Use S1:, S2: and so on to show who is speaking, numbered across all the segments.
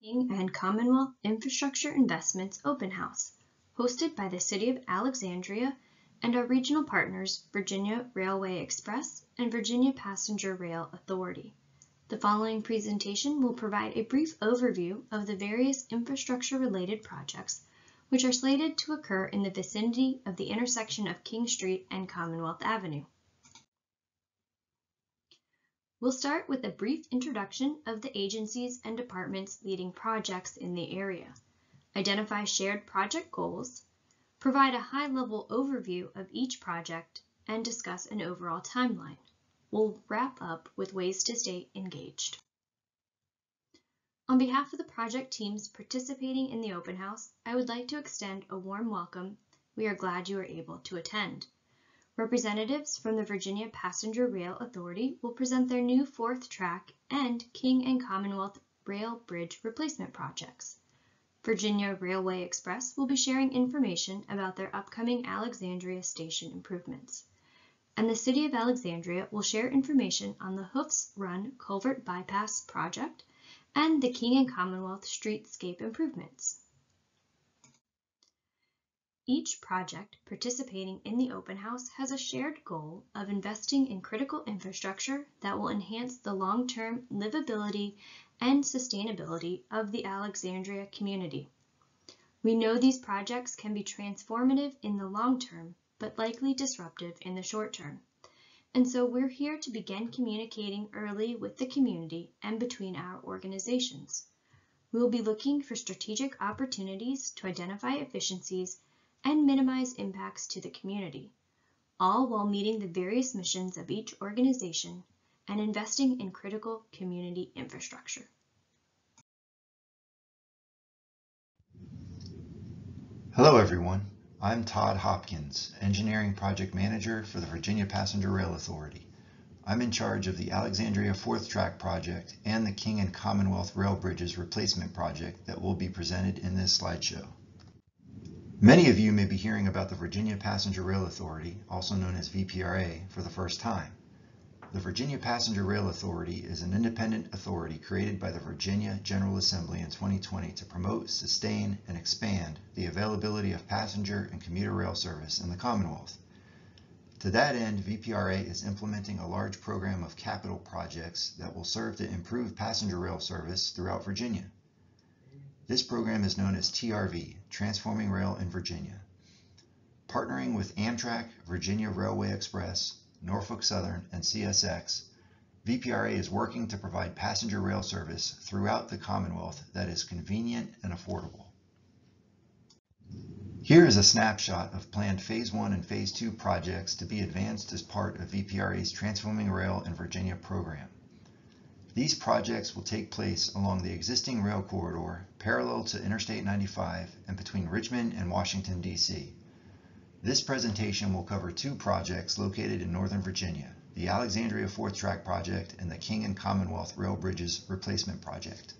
S1: King and Commonwealth Infrastructure Investments Open House, hosted by the City of Alexandria and our regional partners, Virginia Railway Express and Virginia Passenger Rail Authority. The following presentation will provide a brief overview of the various infrastructure-related projects which are slated to occur in the vicinity of the intersection of King Street and Commonwealth Avenue. We'll start with a brief introduction of the agencies and departments leading projects in the area, identify shared project goals, provide a high-level overview of each project, and discuss an overall timeline. We'll wrap up with ways to stay engaged. On behalf of the project teams participating in the open house, I would like to extend a warm welcome. We are glad you are able to attend. Representatives from the Virginia Passenger Rail Authority will present their new 4th track and King and Commonwealth Rail Bridge replacement projects. Virginia Railway Express will be sharing information about their upcoming Alexandria station improvements. And the City of Alexandria will share information on the Hoofs Run Culvert Bypass project and the King and Commonwealth streetscape improvements. Each project participating in the open house has a shared goal of investing in critical infrastructure that will enhance the long-term livability and sustainability of the Alexandria community. We know these projects can be transformative in the long term, but likely disruptive in the short term. And so we're here to begin communicating early with the community and between our organizations. We will be looking for strategic opportunities to identify efficiencies and minimize impacts to the community, all while meeting the various missions of each organization and investing in critical community infrastructure.
S2: Hello everyone, I'm Todd Hopkins, Engineering Project Manager for the Virginia Passenger Rail Authority. I'm in charge of the Alexandria 4th Track project and the King and Commonwealth Rail Bridges replacement project that will be presented in this slideshow. Many of you may be hearing about the Virginia Passenger Rail Authority, also known as VPRA, for the first time. The Virginia Passenger Rail Authority is an independent authority created by the Virginia General Assembly in 2020 to promote, sustain, and expand the availability of passenger and commuter rail service in the Commonwealth. To that end, VPRA is implementing a large program of capital projects that will serve to improve passenger rail service throughout Virginia. This program is known as TRV, Transforming Rail in Virginia. Partnering with Amtrak, Virginia Railway Express, Norfolk Southern, and CSX, VPRA is working to provide passenger rail service throughout the Commonwealth that is convenient and affordable. Here is a snapshot of planned Phase 1 and Phase 2 projects to be advanced as part of VPRA's Transforming Rail in Virginia program. These projects will take place along the existing rail corridor parallel to Interstate 95 and between Richmond and Washington, D.C. This presentation will cover 2 projects located in Northern Virginia, the Alexandria 4th Track project and the King and Commonwealth Rail Bridges replacement project.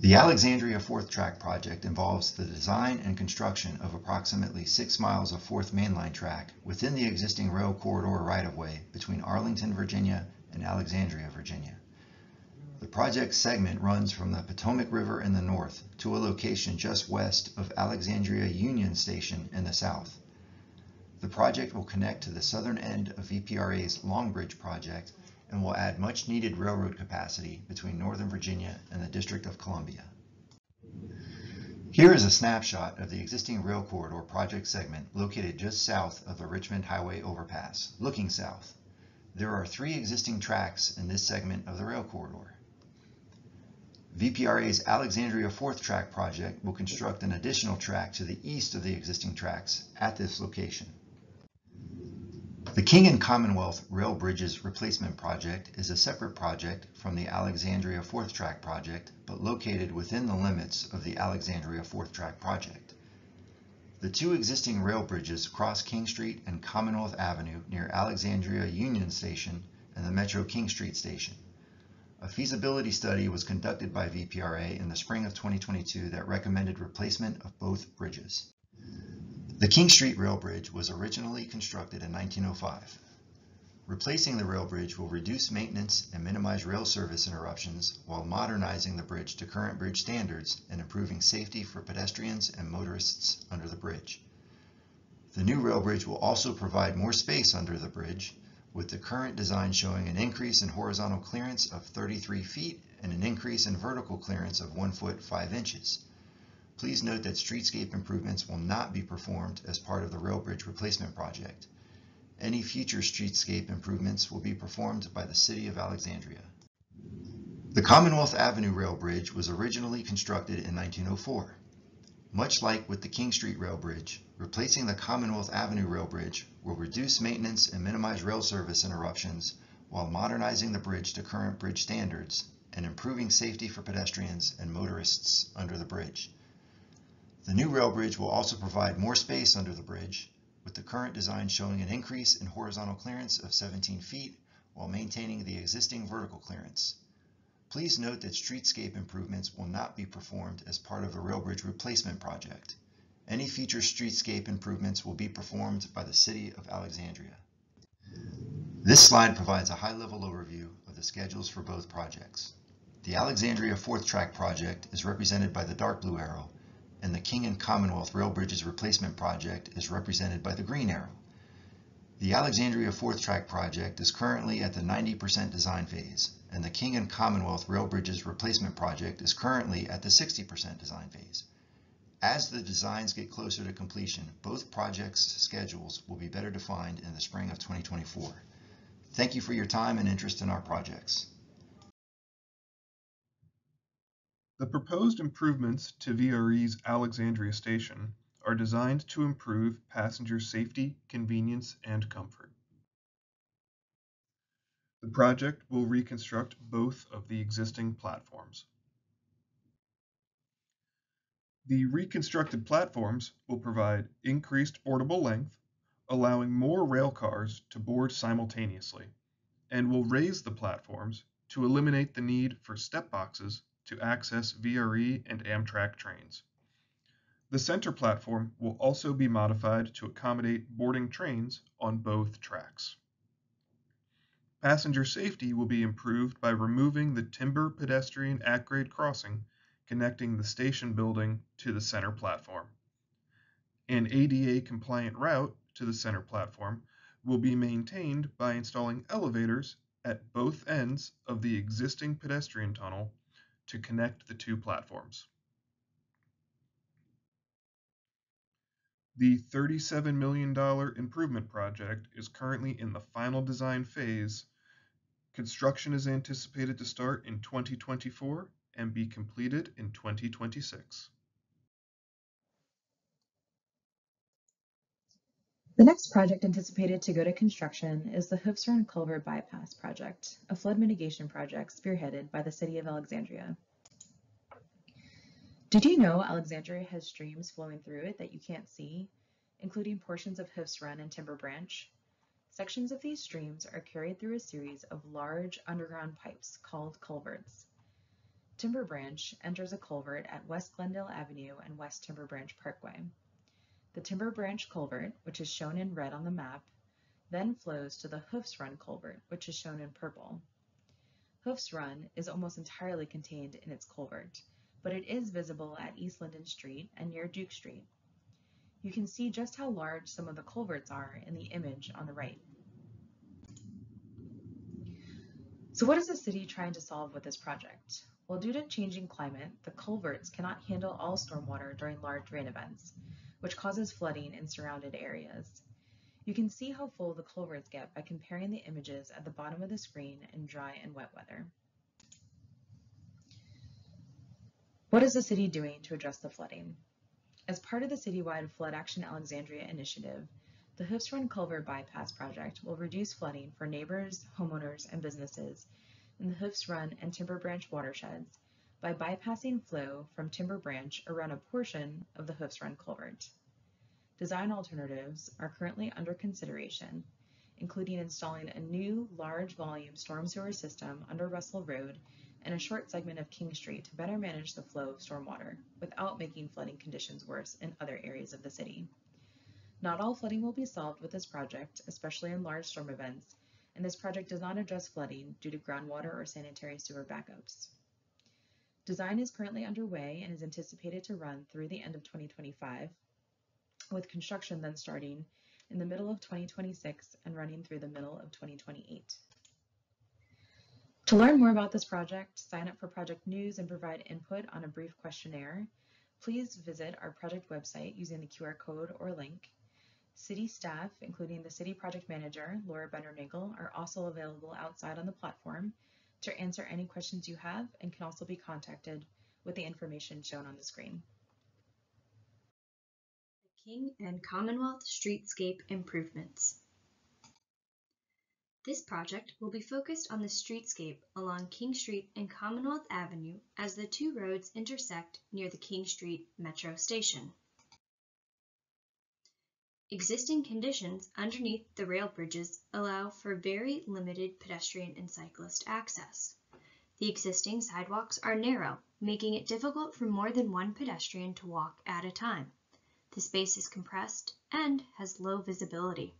S2: The Alexandria 4th Track project involves the design and construction of approximately 6 miles of 4th mainline track within the existing rail corridor right-of-way between Arlington, Virginia and Alexandria, Virginia. The project segment runs from the Potomac River in the north to a location just west of Alexandria Union Station in the south. The project will connect to the southern end of VPRA's Long Bridge project and will add much needed railroad capacity between Northern Virginia and the District of Columbia. Here is a snapshot of the existing rail corridor project segment located just south of the Richmond Highway overpass, looking south. There are 3 existing tracks in this segment of the rail corridor. VPRA's Alexandria 4th Track project will construct an additional track to the east of the existing tracks at this location. The King and Commonwealth Rail Bridges replacement project is a separate project from the Alexandria 4th Track project, but located within the limits of the Alexandria 4th Track project. The 2 existing rail bridges cross King Street and Commonwealth Avenue near Alexandria Union Station and the Metro King Street Station. A feasibility study was conducted by VPRA in the spring of 2022 that recommended replacement of both bridges. The King Street Rail Bridge was originally constructed in 1905. Replacing the rail bridge will reduce maintenance and minimize rail service interruptions while modernizing the bridge to current bridge standards and improving safety for pedestrians and motorists under the bridge. The new rail bridge will also provide more space under the bridge, with the current design showing an increase in horizontal clearance of 33 feet and an increase in vertical clearance of 1 foot 5 inches. Please note that streetscape improvements will not be performed as part of the rail bridge replacement project. Any future streetscape improvements will be performed by the City of Alexandria. The Commonwealth Avenue Rail Bridge was originally constructed in 1904. Much like with the King Street Rail Bridge, replacing the Commonwealth Avenue Rail Bridge will reduce maintenance and minimize rail service interruptions while modernizing the bridge to current bridge standards and improving safety for pedestrians and motorists under the bridge. The new rail bridge will also provide more space under the bridge, with the current design showing an increase in horizontal clearance of 17 feet while maintaining the existing vertical clearance. Please note that streetscape improvements will not be performed as part of a rail bridge replacement project. Any future streetscape improvements will be performed by the City of Alexandria. This slide provides a high-level overview of the schedules for both projects. The Alexandria 4th Track project is represented by the dark blue arrow, and the King and Commonwealth Rail Bridges Replacement Project is represented by the green arrow. The Alexandria 4th Track project is currently at the 90% design phase, and the King and Commonwealth Rail Bridges Replacement Project is currently at the 60% design phase. As the designs get closer to completion, both projects' schedules will be better defined in the spring of 2024. Thank you for your time and interest in our projects.
S3: The proposed improvements to VRE's Alexandria station are designed to improve passenger safety, convenience, and comfort. The project will reconstruct both of the existing platforms. The reconstructed platforms will provide increased boardable length, allowing more rail cars to board simultaneously, and will raise the platforms to eliminate the need for step boxes to access VRE and Amtrak trains. The center platform will also be modified to accommodate boarding trains on both tracks. Passenger safety will be improved by removing the timber pedestrian at-grade crossing connecting the station building to the center platform. An ADA-compliant route to the center platform will be maintained by installing elevators at both ends of the existing pedestrian tunnel to connect the two platforms. The $37 million improvement project is currently in the final design phase. Construction is anticipated to start in 2024 and be completed in 2026.
S4: The next project anticipated to go to construction is the Hoofs Run Culvert Bypass Project, a flood mitigation project spearheaded by the City of Alexandria. Did you know Alexandria has streams flowing through it that you can't see, including portions of Hoofs Run and Timber Branch? Sections of these streams are carried through a series of large underground pipes called culverts. Timber Branch enters a culvert at West Glendale Avenue and West Timber Branch Parkway. The Timber Branch culvert, which is shown in red on the map, then flows to the Hoofs Run culvert, which is shown in purple. Hoofs Run is almost entirely contained in its culvert, but it is visible at East Linden Street and near Duke Street. You can see just how large some of the culverts are in the image on the right. So what is the city trying to solve with this project? Well, due to changing climate, the culverts cannot handle all stormwater during large rain events, which causes flooding in surrounded areas. You can see how full the culverts get by comparing the images at the bottom of the screen in dry and wet weather. What is the city doing to address the flooding? As part of the citywide Flood Action Alexandria initiative, the Hoofs Run Culvert Bypass Project will reduce flooding for neighbors, homeowners, and businesses in the Hoofs Run and Timber Branch watersheds by bypassing flow from Timber Branch around a portion of the Hoofs Run culvert. Design alternatives are currently under consideration, including installing a new large volume storm sewer system under Russell Road and a short segment of King Street to better manage the flow of stormwater without making flooding conditions worse in other areas of the city. Not all flooding will be solved with this project, especially in large storm events, and this project does not address flooding due to groundwater or sanitary sewer backups. Design is currently underway and is anticipated to run through the end of 2025, with construction then starting in the middle of 2026 and running through the middle of 2028. To learn more about this project, sign up for project news, and provide input on a brief questionnaire, please visit our project website using the QR code or link. City staff, including the City Project Manager, Laura Bender-Nagel, are also available outside on the platform to answer any questions you have and can also be contacted with the information shown on the screen.
S1: The King and Commonwealth Streetscape Improvements. This project will be focused on the streetscape along King Street and Commonwealth Avenue as the two roads intersect near the King Street Metro Station. Existing conditions underneath the rail bridges allow for very limited pedestrian and cyclist access. The existing sidewalks are narrow, making it difficult for more than one pedestrian to walk at a time. The space is compressed and has low visibility.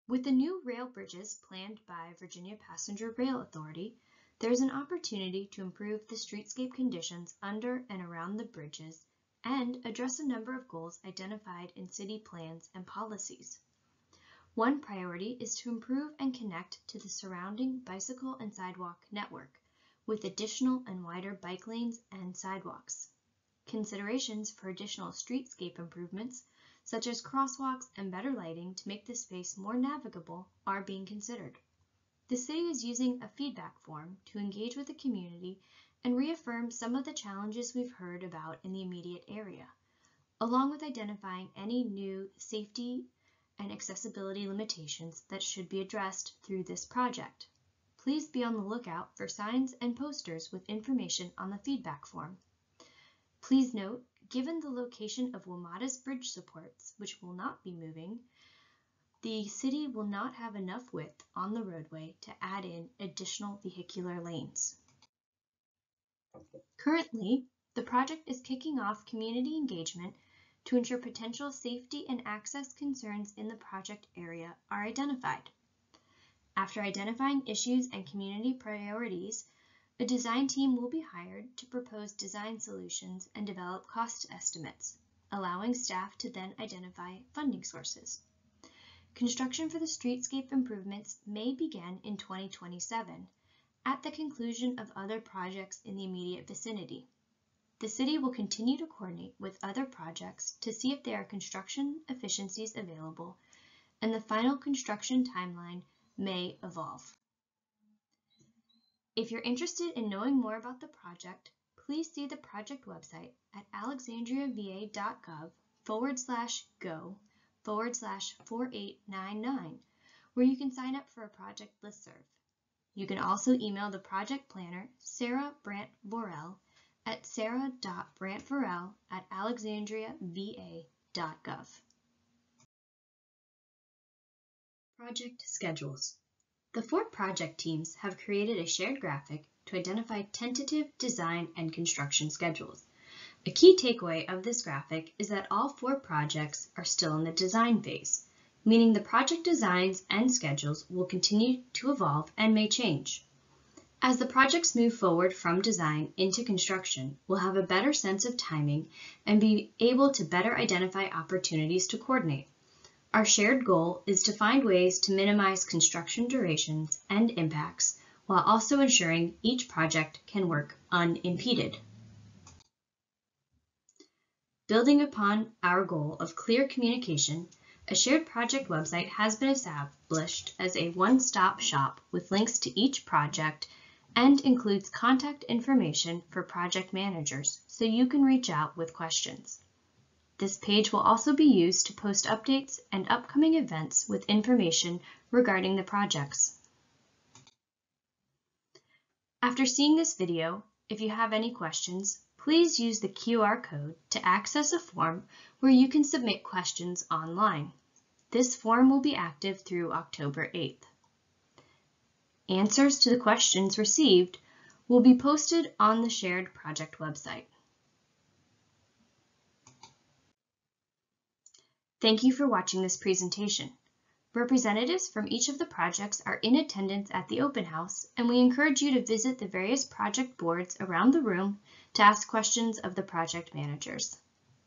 S1: With the new rail bridges planned by Virginia Passenger Rail Authority, there is an opportunity to improve the streetscape conditions under and around the bridges and address a number of goals identified in city plans and policies. One priority is to improve and connect to the surrounding bicycle and sidewalk network with additional and wider bike lanes and sidewalks. Considerations for additional streetscape improvements, such as crosswalks and better lighting to make the space more navigable, are being considered. The city is using a feedback form to engage with the community and reaffirm some of the challenges we've heard about in the immediate area, along with identifying any new safety and accessibility limitations that should be addressed through this project. Please be on the lookout for signs and posters with information on the feedback form. Please note, given the location of WMATA's bridge supports, which will not be moving, the city will not have enough width on the roadway to add in additional vehicular lanes. Currently, the project is kicking off community engagement to ensure potential safety and access concerns in the project area are identified. After identifying issues and community priorities, a design team will be hired to propose design solutions and develop cost estimates, allowing staff to then identify funding sources. Construction for the streetscape improvements may begin in 2027, at the conclusion of other projects in the immediate vicinity. The city will continue to coordinate with other projects to see if there are construction efficiencies available, and the final construction timeline may evolve. If you're interested in knowing more about the project, please see the project website at alexandriava.gov/go/4899, where you can sign up for a project listserv. You can also email the project planner, Sarah Brandt-Vorel, at sarah.brandtvorel@alexandriava.gov. Project schedules. The 4 project teams have created a shared graphic to identify tentative design and construction schedules. A key takeaway of this graphic is that all 4 projects are still in the design phase, meaning the project designs and schedules will continue to evolve and may change. As the projects move forward from design into construction, we'll have a better sense of timing and be able to better identify opportunities to coordinate. Our shared goal is to find ways to minimize construction durations and impacts while also ensuring each project can work unimpeded. Building upon our goal of clear communication, a shared project website has been established as a one-stop shop with links to each project and includes contact information for project managers so you can reach out with questions. This page will also be used to post updates and upcoming events with information regarding the projects. After seeing this video, if you have any questions, please use the QR code to access a form where you can submit questions online. This form will be active through October 8th. Answers to the questions received will be posted on the shared project website. Thank you for watching this presentation. Representatives from each of the projects are in attendance at the open house, and we encourage you to visit the various project boards around the room to ask questions of the project managers.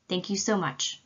S1: Thank you so much.